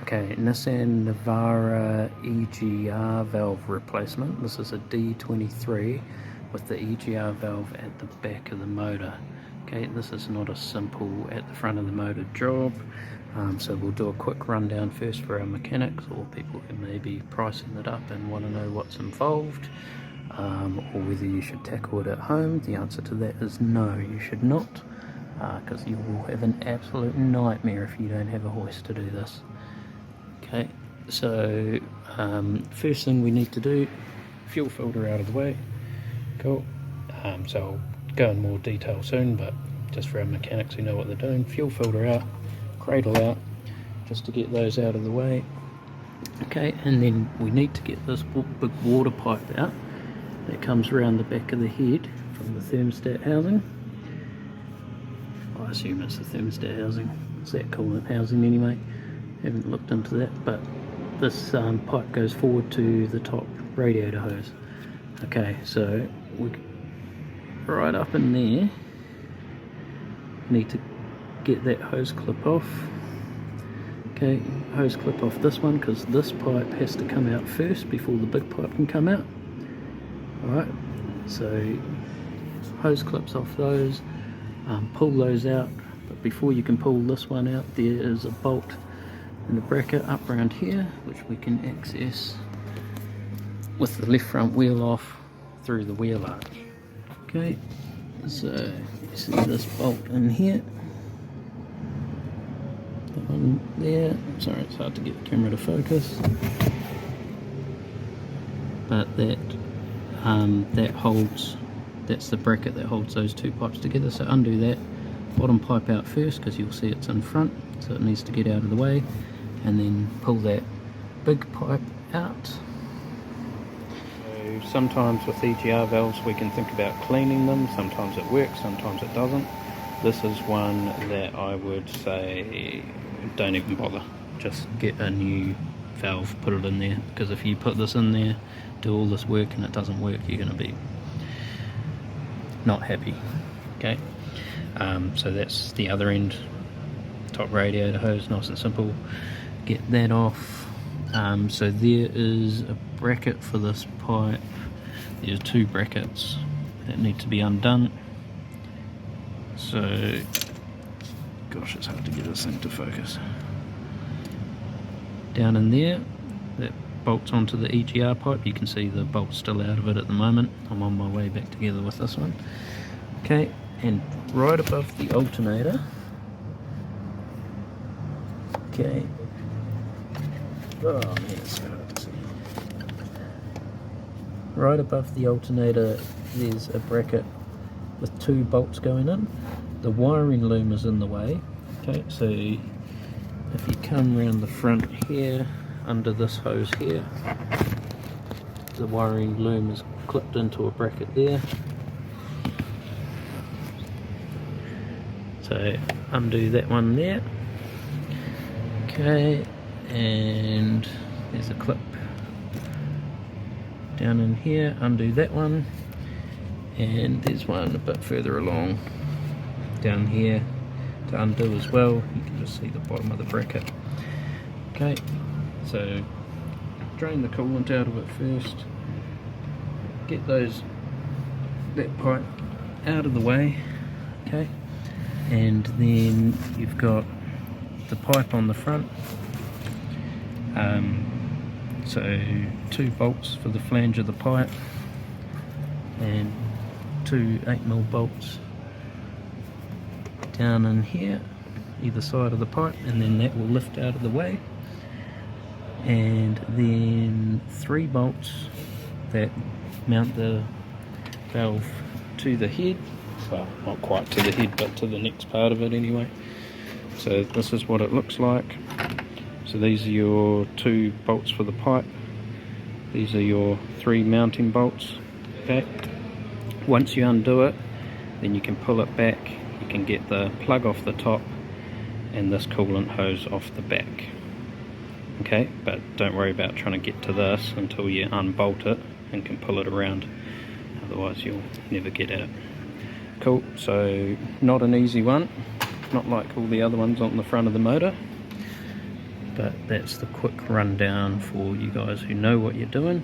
Okay, Nissan Navara EGR valve replacement. This is a D23 with the EGR valve at the back of the motor. Okay, this is not a simple at the front of the motor job, so we'll do a quick rundown first for our mechanics or people who may be pricing it up and want to know what's involved, or whether you should tackle it at home. The answer to that is no, you should not, because you will have an absolute nightmare if you don't have a hoist to do this. Okay, so first thing we need to do, fuel filter out of the way. Cool. So I'll go in more detail soon, but just for our mechanics who know what they're doing, fuel filter out, cradle out, just to get those out of the way. Okay, and then we need to get this big water pipe out that comes around the back of the head from the thermostat housing. I assume it's the thermostat housing, it's that coolant housing anyway. Haven't looked into that, but this pipe goes forward to the top radiator hose. Okay, so we right up in there need to get that hose clip off. Okay, hose clip off this one because this pipe has to come out first before the big pipe can come out. Alright, so hose clips off those, pull those out, but before you can pull this one out there is a bolt and a bracket up around here which we can access with the left front wheel off through the wheel arch. Okay, so you see this bolt in here, that one there, sorry it's hard to get the camera to focus, but that holds, that's the bracket that holds those two pipes together. So undo that bottom pipe out first because you'll see it's in front, so it needs to get out of the way, and then pull that big pipe out. So sometimes with EGR valves we can think about cleaning them, sometimes it works, sometimes it doesn't. This is one that I would say don't even bother, just get a new valve, put it in there, because if you put this in there, do all this work and it doesn't work, you're going to be not happy. Okay, so that's the other end, top radiator hose, nice and simple. Get that off. So there is a bracket for this pipe, there's two brackets that need to be undone. So gosh, it's hard to get this thing to focus. Down in there, that bolts onto the EGR pipe. You can see the bolt's still out of it at the moment. I'm on my way back together with this one. Okay, and right above the alternator, okay, oh man, it's so hard to see. Right above the alternator there's a bracket with two bolts going in. The wiring loom is in the way. Okay, so if you come around the front here, under this hose here, the wiring loom is clipped into a bracket there. So undo that one there. Okay, and there's a clip down in here, undo that one, and there's one a bit further along down here to undo as well. You can just see the bottom of the bracket. Okay, so drain the coolant out of it first, get that pipe out of the way. Okay, and then you've got the pipe on the front, so two bolts for the flange of the pipe and two 8mm bolts down in here either side of the pipe, and then that will lift out of the way, and then three bolts that mount the valve to the head, well not quite to the head but to the next part of it anyway. So this is what it looks like. So these are your two bolts for the pipe, these are your three mounting bolts. Okay, once you undo it, then you can pull it back, you can get the plug off the top and this coolant hose off the back. Okay, but don't worry about trying to get to this until you unbolt it and can pull it around, otherwise you'll never get at it. Cool, so not an easy one, not like all the other ones on the front of the motor. but that's the quick rundown for you guys who know what you're doing.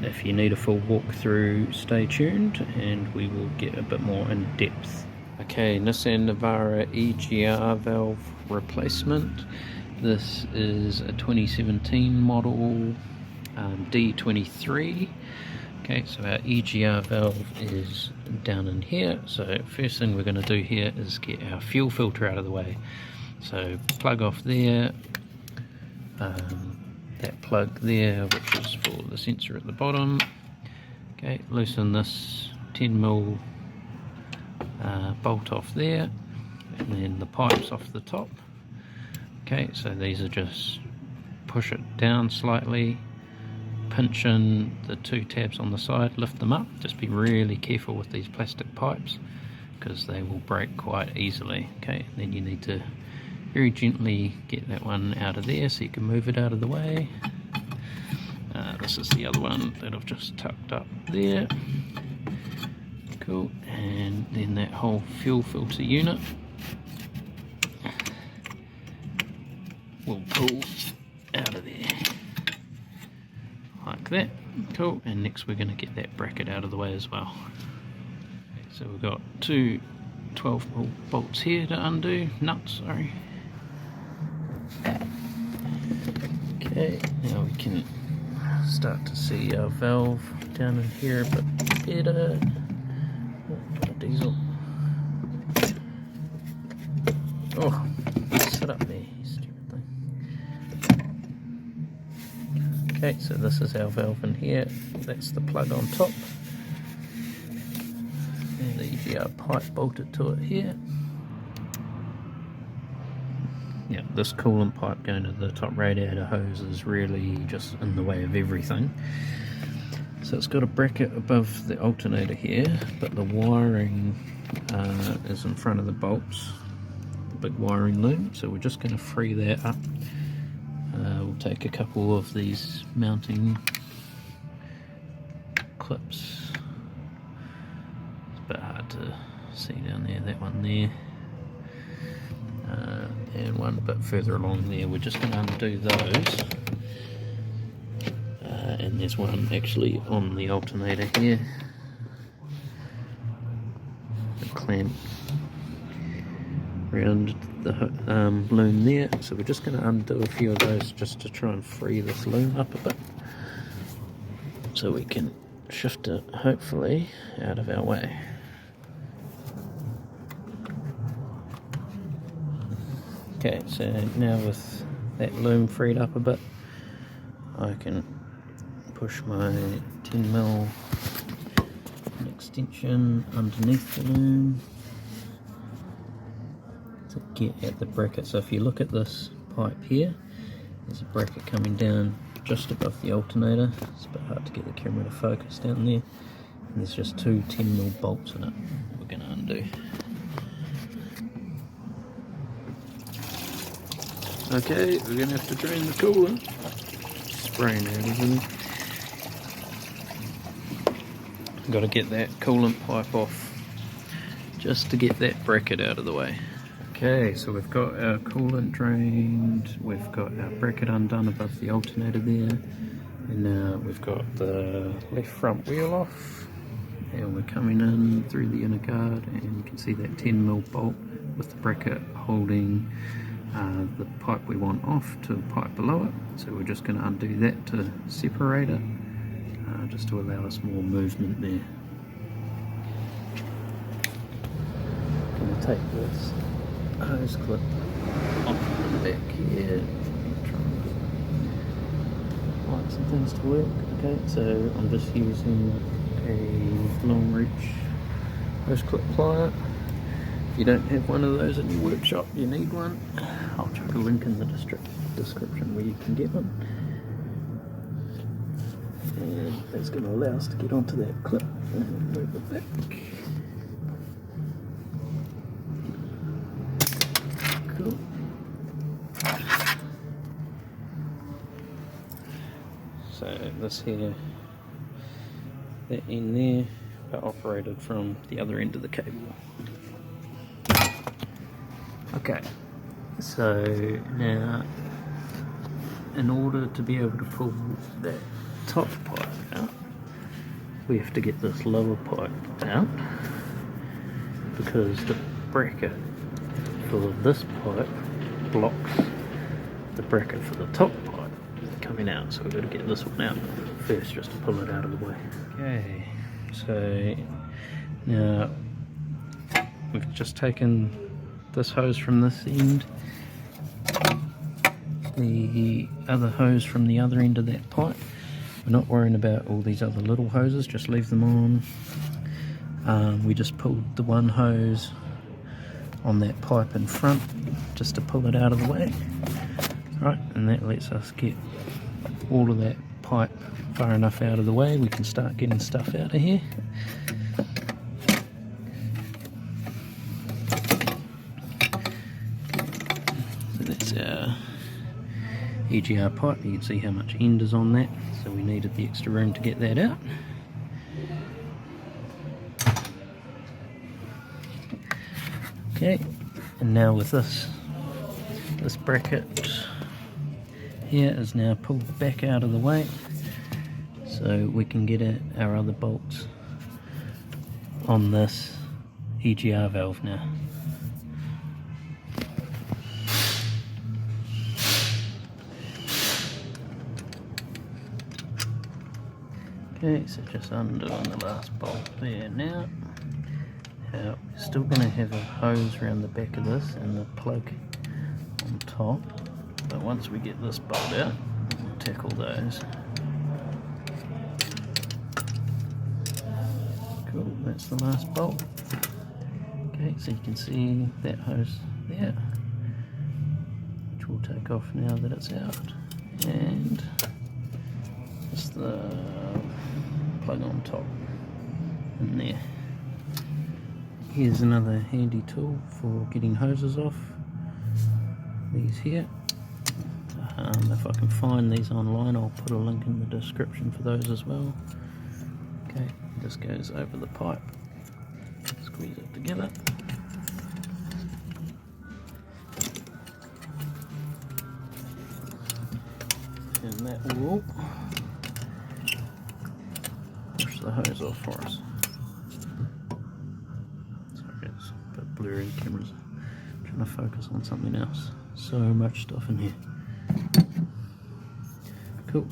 If you need a full walkthrough, stay tuned and we will get a bit more in depth. Okay, Nissan Navara EGR valve replacement. This is a 2017 model D23. Okay, so our EGR valve is down in here. So first thing we're going to do here is get our fuel filter out of the way. So plug off there. That plug there, which is for the sensor at the bottom. Okay, loosen this 10mm bolt off there, and then the pipes off the top. Okay, so these are just push it down slightly, pinch in the two tabs on the side, lift them up. Just be really careful with these plastic pipes because they will break quite easily. Okay, and then you need to very gently get that one out of there so you can move it out of the way. This is the other one that I've just tucked up there. Cool, and then that whole fuel filter unit will pull out of there like that. Cool, and next we're going to get that bracket out of the way as well. So we've got two 12mm bolts here to undo, nuts, sorry. Okay, now we can start to see our valve down in here a bit better. Oh, diesel. Oh, sit up there, you stupid thing. Okay, so this is our valve in here. That's the plug on top. And the EGR pipe bolted to it here. Yeah, this coolant pipe going to the top radiator hose is really just in the way of everything. So it's got a bracket above the alternator here, but the wiring is in front of the bolts, the big wiring loom, so we're just going to free that up. We'll take a couple of these mounting clips. It's a bit hard to see down there, that one there. And one a bit further along there. We're just going to undo those. And there's one actually on the alternator here. The clamp around the loom there. So we're just going to undo a few of those just to try and free this loom up a bit. So we can shift it, hopefully, out of our way. Okay, so now with that loom freed up a bit, I can push my 10mm extension underneath the loom to get at the bracket. So if you look at this pipe here, there's a bracket coming down just above the alternator. It's a bit hard to get the camera to focus down there. And there's just two 10mm bolts in it we're going to undo. Okay, we're going to have to drain the coolant. Spraying everything. Got to get that coolant pipe off just to get that bracket out of the way. Okay, so we've got our coolant drained, we've got our bracket undone above the alternator there, and now we've got the left front wheel off, and we're coming in through the inner guard, and you can see that 10mm bolt with the bracket holding the pipe we want off to the pipe below it. So we're just going to undo that to separate it, just to allow us more movement there. Going to take this hose clip off the back here, try and get lights and things to work. Okay, so I'm just using a long reach hose clip plier. If you don't have one of those in your workshop, you need one. I'll chuck a link in the description where you can get one. And that's going to allow us to get onto that clip and move it back. Cool. So this here, that end there, are operated from the other end of the cable. Okay, So now, in order to be able to pull that top pipe out, we have to get this lower pipe out, because the bracket for this pipe blocks the bracket for the top pipe coming out, so we've got to get this one out first just to pull it out of the way. Okay, so now we've just taken this hose from this end, the other hose from the other end of that pipe. We're not worrying about all these other little hoses, just leave them on. We just pulled the one hose on that pipe in front just to pull it out of the way. Right, and that lets us get all of that pipe far enough out of the way we can start getting stuff out of here. So that's our EGR pipe. You can see how much end is on that, so we needed the extra room to get that out. Okay, and now with this bracket here is now pulled back out of the way, so we can get our other bolts on this EGR valve now. Okay, so just undoing the last bolt there now. Now, we're still going to have a hose around the back of this and the plug on top, but once we get this bolt out, we'll tackle those. Cool, that's the last bolt. Okay, so you can see that hose there, which we'll take off now that it's out, and just the plug on top in there. Here's another handy tool for getting hoses off. These here. If I can find these online, I'll put a link in the description for those as well. Okay, this goes over the pipe. Squeeze it together. And that will push the hose off for us. Blurry cameras, trying to focus on something else. So much stuff in here. Cool.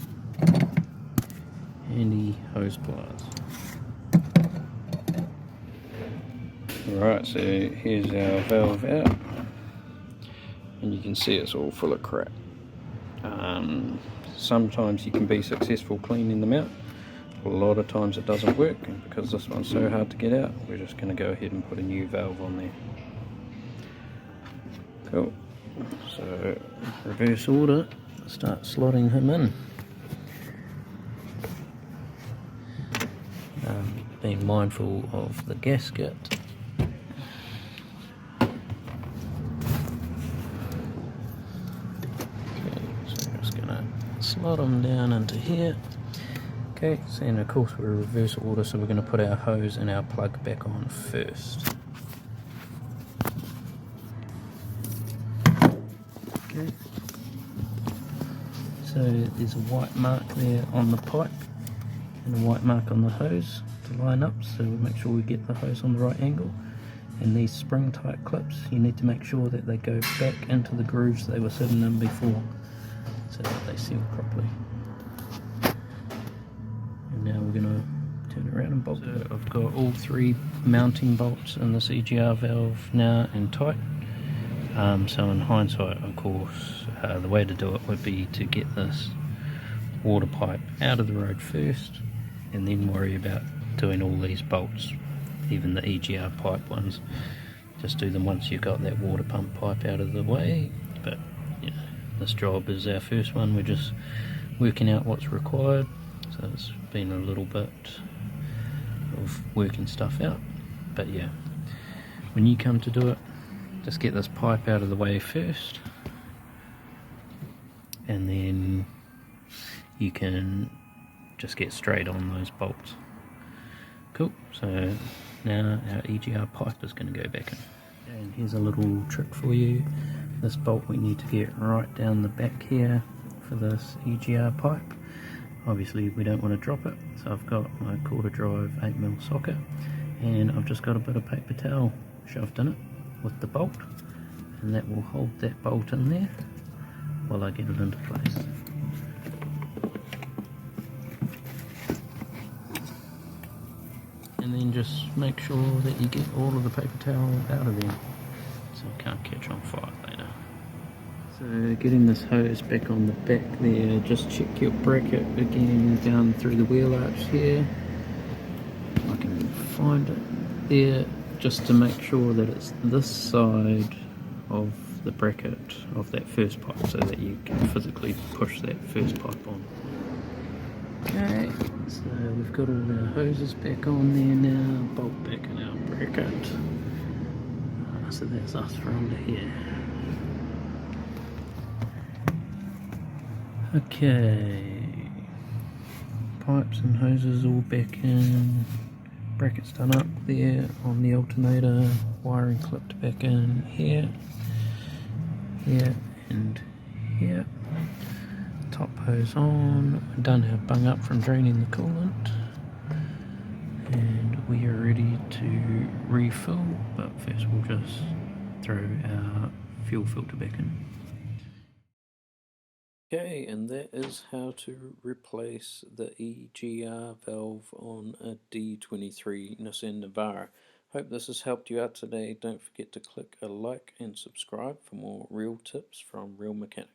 Handy hose pliers. Alright, so here's our valve out, and you can see it's all full of crap. Sometimes you can be successful cleaning them out. A lot of times it doesn't work, and because this one's so hard to get out, we're just going to go ahead and put a new valve on there. Cool. So reverse order, start slotting him in. Being mindful of the gasket. Okay, so I'm just going to slot him down into here. Okay, so and of course we're reverse order, so we're going to put our hose and our plug back on first. Okay, so there's a white mark there on the pipe and a white mark on the hose to line up, so we'll make sure we get the hose on the right angle. And these spring type clips, you need to make sure that they go back into the grooves they were sitting in before, so that they seal properly. Now we're going to turn it around and bolt it. I've got all three mounting bolts in this EGR valve now and tight. So in hindsight, of course, the way to do it would be to get this water pipe out of the road first, and then worry about doing all these bolts, even the EGR pipe ones. Just do them once you've got that water pump pipe out of the way. But you know, this job is our first one. We're just working out what's required. So it's been a little bit of working stuff out, but yeah, when you come to do it, just get this pipe out of the way first, and then you can just get straight on those bolts. Cool, so now our EGR pipe is going to go back in. And here's a little trick for you. This bolt we need to get right down the back here for this EGR pipe. Obviously we don't want to drop it, so I've got my quarter drive 8mm socket, and I've just got a bit of paper towel shoved in it with the bolt, and that will hold that bolt in there while I get it into place. And then just make sure that you get all of the paper towel out of there so it can't catch on fire later. So getting this hose back on the back there, just check your bracket again down through the wheel arch here. I can find it there, just to make sure that it's this side of the bracket of that first pipe so that you can physically push that first pipe on. Okay, so we've got all our hoses back on there now, bolt back in our bracket. So that's us for under here. Okay, pipes and hoses all back in, brackets done up there on the alternator, wiring clipped back in here, here and here. Top hose on, done our bung up from draining the coolant, and we are ready to refill, but first we'll just throw our fuel filter back in. Okay, and that is how to replace the EGR valve on a D23 Nissan Navara. Hope this has helped you out today. Don't forget to click a like and subscribe for more real tips from real mechanics.